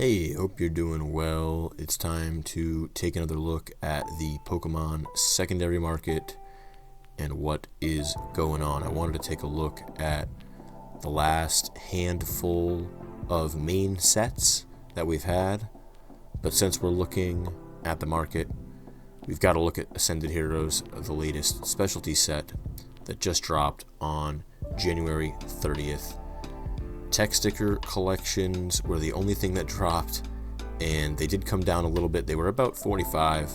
Hey, hope you're doing well. It's time to take another look at the Pokemon secondary market and what is going on. I wanted to take a look at the last handful of main sets that we've had, but since we're looking at the market, we've got to look at Ascended Heroes, the latest specialty set that just dropped on January 30th. Tech sticker collections were the only thing that dropped, and they did come down a little bit. They were about 45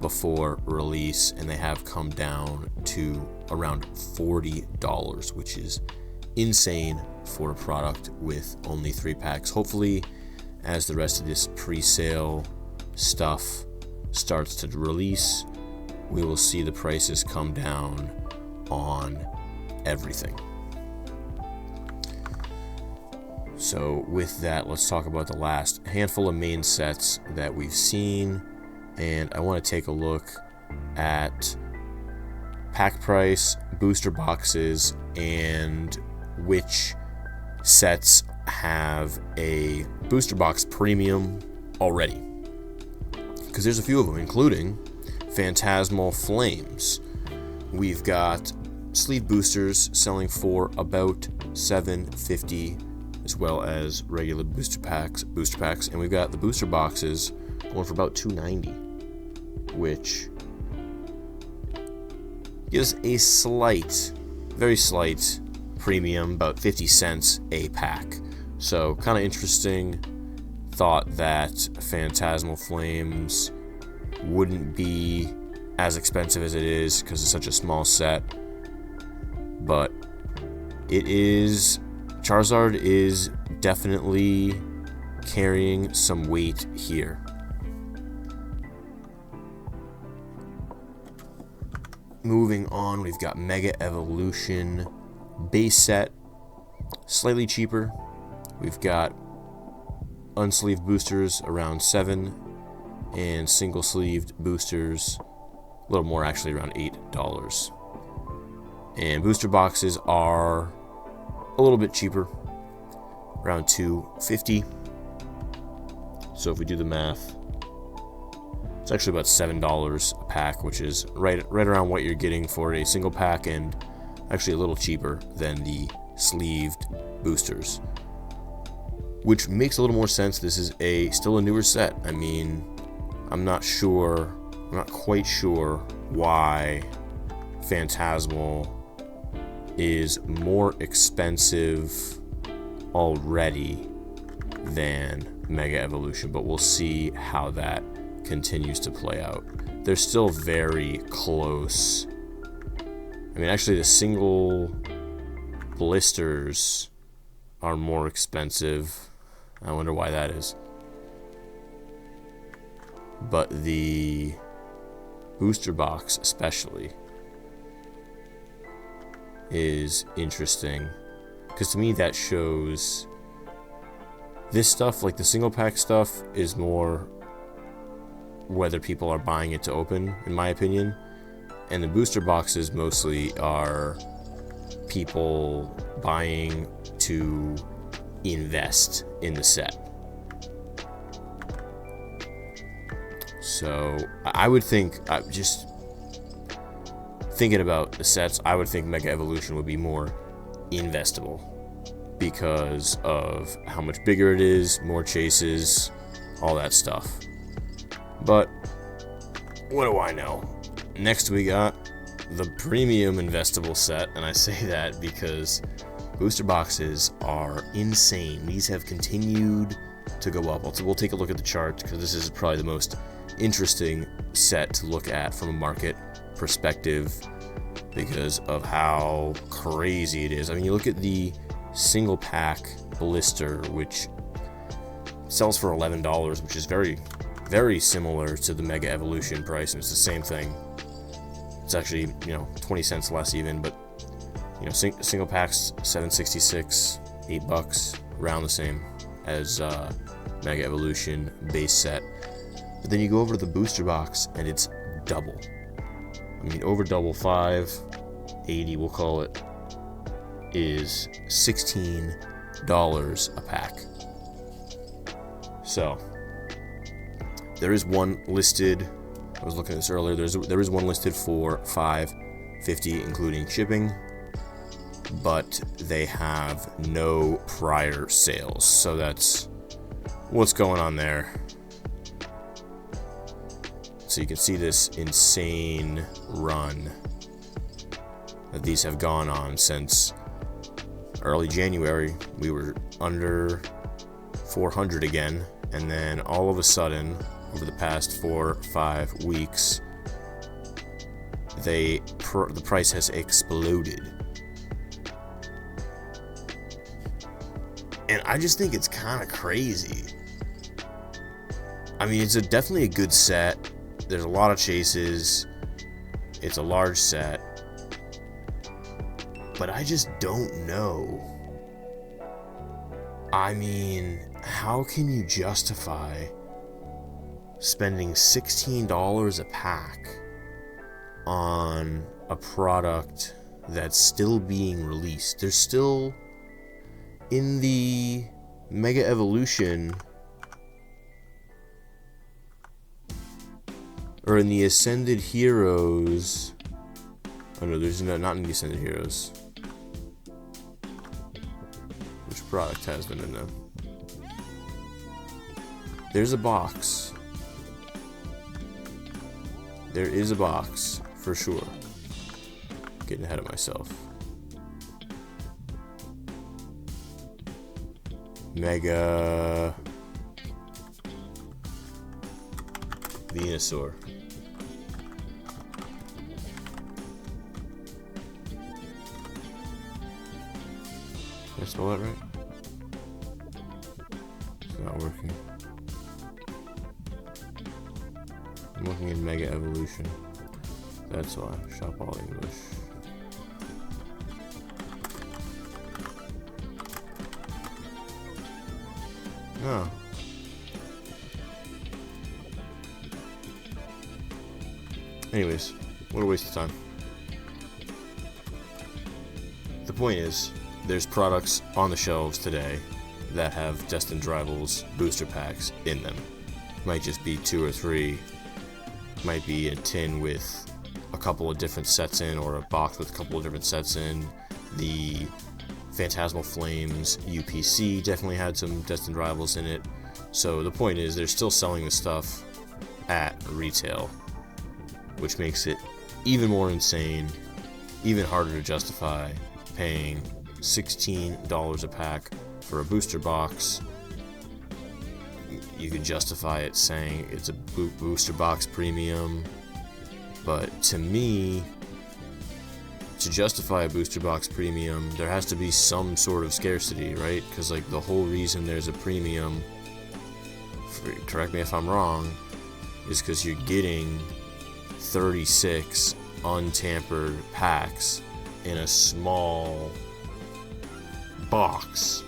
before release, and they have come down to around $40, which is insane for a product with only 3 packs. Hopefully, as the rest of this pre-sale stuff starts to release, we will see the prices come down on everything. So with that, let's talk about the last handful of main sets that we've seen, and I want to take a look at pack price, booster boxes, and which sets have a booster box premium already, because there's a few of them, including Phantasmal Flames. We've got sleeve boosters selling for about $7.50, as well as regular booster packs, and we've got the booster boxes going for about $2.90, which gives a slight, very slight premium, about 50 cents a pack. So kind of interesting. Thought that Phantasmal Flames wouldn't be as expensive as it is because it's such a small set, but it is. Charizard is definitely carrying some weight here. Moving on, we've got Mega Evolution base set, slightly cheaper. We've got unsleeved boosters around $7, and single sleeved boosters a little more, actually around $8. And booster boxes are a little bit cheaper, around $2.50. So if we do the math, it's actually about $7 a pack, which is right around what you're getting for a single pack, and actually a little cheaper than the sleeved boosters, which makes a little more sense. This is still a newer set. I mean, I'm not quite sure why Phantasmal is more expensive already than Mega Evolution, but we'll see how that continues to play out. They're still very close. I mean, actually, the single blisters are more expensive. I wonder why that is. But the booster box especially is interesting, because to me that shows this stuff, like the single pack stuff, is more whether people are buying it to open, in my opinion, and the booster boxes mostly are people buying to invest in the set. So I would think, just thinking about the sets, I would think Mega Evolution would be more investable because of how much bigger it is, more chases, all that stuff. But what do I know? Next we got the premium investable set, and I say that because booster boxes are insane. These have continued to go up. We'll take a look at the chart, because this is probably the most interesting set to look at from a market perspective because of how crazy it is. I mean, you look at the single pack blister, which sells for $11, which is very, very similar to the Mega Evolution price, and it's the same thing. It's actually, 20 cents less even, but single packs $7.66, $8, around the same as Mega Evolution base set. But then you go over to the booster box and it's double. I mean, over double. $5.80, we'll call it, is $16 a pack. So there is one listed. I was looking at this earlier. There is one listed for $550, including shipping, but they have no prior sales. So that's what's going on there. So you can see this insane run that these have gone on since early January. We were under 400 again, and then all of a sudden, over the past 4 or 5 weeks, the price has exploded. And I just think it's kind of crazy. I mean, it's definitely a good set. There's a lot of chases. It's a large set. But I just don't know. I mean, how can you justify spending $16 a pack on a product that's still being released? There's still, in the Mega Evolution, or in the Ascended Heroes, oh no, there's not in the Ascended Heroes. Which product has them in them? There's a box. There is a box, for sure. Getting ahead of myself. Mega Venusaur. Did I spell that right? It's not working. I'm looking in Mega Evolution. That's why. Shop all English. Oh. Anyways, what a waste of time. The point is, there's products on the shelves today that have Destined Rivals booster packs in them. Might just be 2 or 3. Might be a tin with a couple of different sets in, or a box with a couple of different sets in. The Phantasmal Flames UPC definitely had some Destined Rivals in it. So the point is, they're still selling the stuff at retail, which makes it even more insane, even harder to justify paying $16 a pack for a booster box. You could justify it saying it's a booster box premium, but to me, to justify a booster box premium, there has to be some sort of scarcity, right? Because like the whole reason there's a premium, correct me if I'm wrong, is because you're getting 36 untampered packs in a small box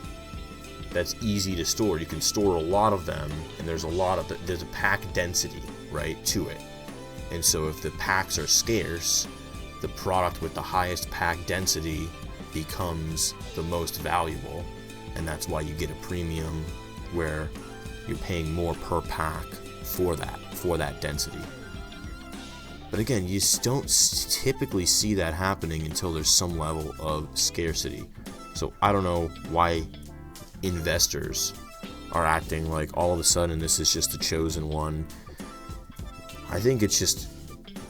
that's easy to store. You can store a lot of them, and there's a pack density, right, to it. And so if the packs are scarce, the product with the highest pack density becomes the most valuable, and that's why you get a premium where you're paying more per pack for that density. But again, you don't typically see that happening until there's some level of scarcity. So I don't know why investors are acting like all of a sudden this is just the chosen one. I think it's just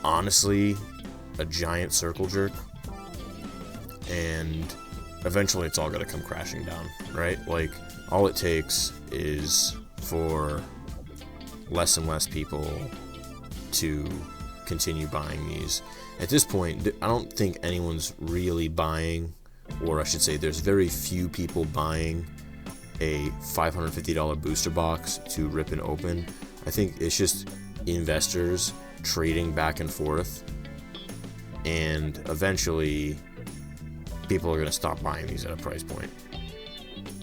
honestly a giant circle jerk, and eventually it's all going to come crashing down, right? Like, all it takes is for less and less people to continue buying these. At this point, I don't think anyone's really buying, or I should say there's very few people buying a $550 booster box to rip and open. I think it's just investors trading back and forth, and eventually people are going to stop buying these at a price point.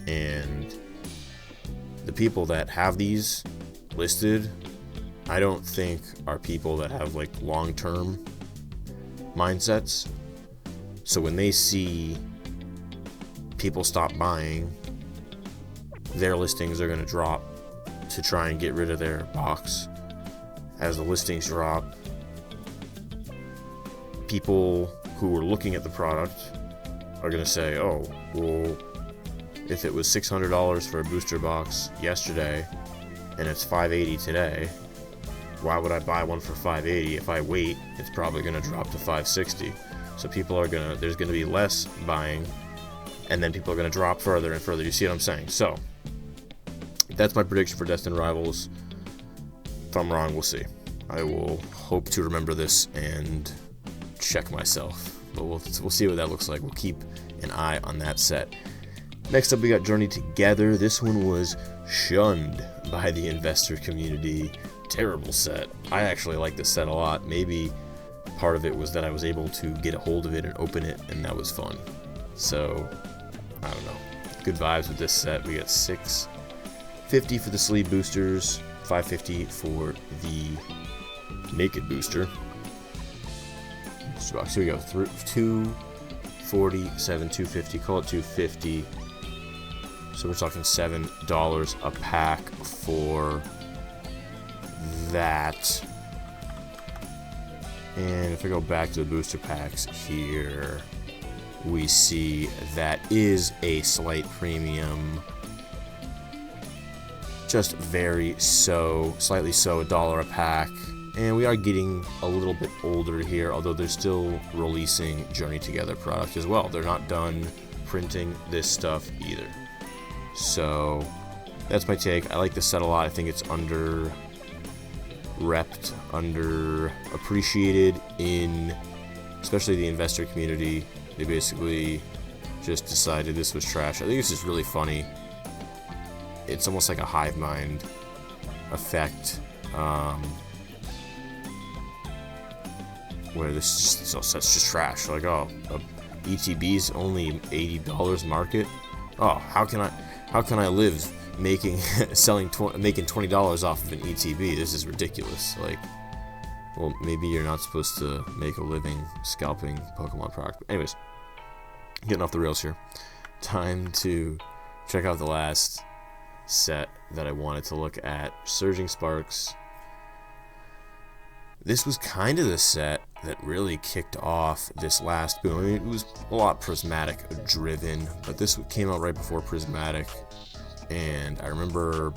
And the people that have these listed, I don't think are people that have like long-term mindsets. So when they see people stop buying, their listings are going to drop to try and get rid of their box. As the listings drop, people who were looking at the product are going to say, oh, well, if it was $600 for a booster box yesterday and it's $580 today, why would I buy one for $580? If I wait, it's probably going to drop to $560. So there's going to be less buying, and then people are going to drop further and further. You see what I'm saying? So that's my prediction for Destined Rivals. If I'm wrong, we'll see. I will hope to remember this and check myself, but we'll see what that looks like. We'll keep an eye on that set. Next up, we got Journey Together. This one was shunned by the investor community. Terrible set. I actually like this set a lot. Maybe part of it was that I was able to get a hold of it and open it, and that was fun. So I don't know. Good vibes with this set. We got $650 for the sleeve boosters, $550 for the naked booster. So here we go. 247, 250. Call it 250. So we're talking $7 a pack for that. And if I go back to the booster packs here, we see that is a slight premium. Just slightly so, $1 a pack. And we are getting a little bit older here, although they're still releasing Journey Together product as well. They're not done printing this stuff either. So that's my take. I like this set a lot. I think it's underappreciated in especially the investor community. They basically just decided this was trash. I think this is really funny. It's almost like a hive mind effect, where this set's just trash. Like, oh, ETB's only $80 market. Oh, how can I live making $20 off of an ETB? This is ridiculous. Like, well, maybe you're not supposed to make a living scalping Pokemon product. But anyways, getting off the rails here. Time to check out the last set that I wanted to look at, Surging Sparks. This was kind of the set that really kicked off this last boom. I mean, it was a lot prismatic driven, but this came out right before Prismatic, and I remember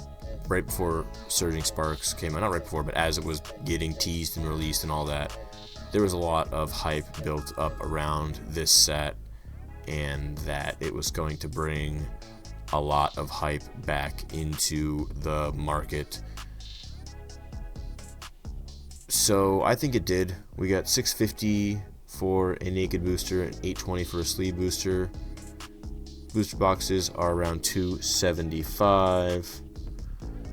right before Surging Sparks came out, not right before, but as it was getting teased and released and all that, there was a lot of hype built up around this set, and that it was going to bring a lot of hype back into the market. So I think it did. We got $650 for a naked booster and $820 for a sleeve booster. Booster boxes are around $275,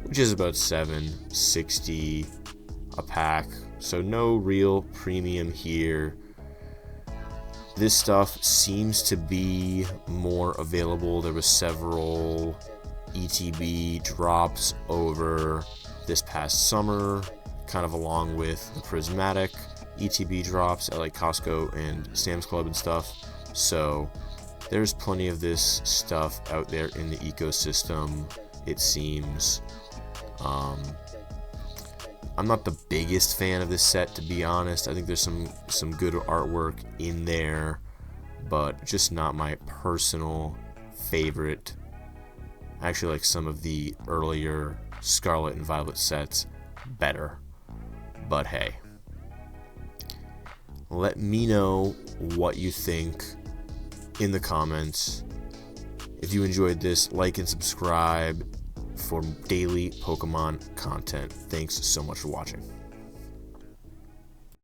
which is about $760 a pack. So no real premium here. This stuff seems to be more available. There was several ETB drops over this past summer, kind of along with the prismatic ETB drops at like Costco and Sam's Club and stuff. So there's plenty of this stuff out there in the ecosystem, it seems. I'm not the biggest fan of this set, to be honest. I think there's some good artwork in there, but just not my personal favorite. I actually like some of the earlier Scarlet and Violet sets better. But hey, let me know what you think in the comments. If you enjoyed this, like and subscribe for daily Pokemon content. Thanks so much for watching.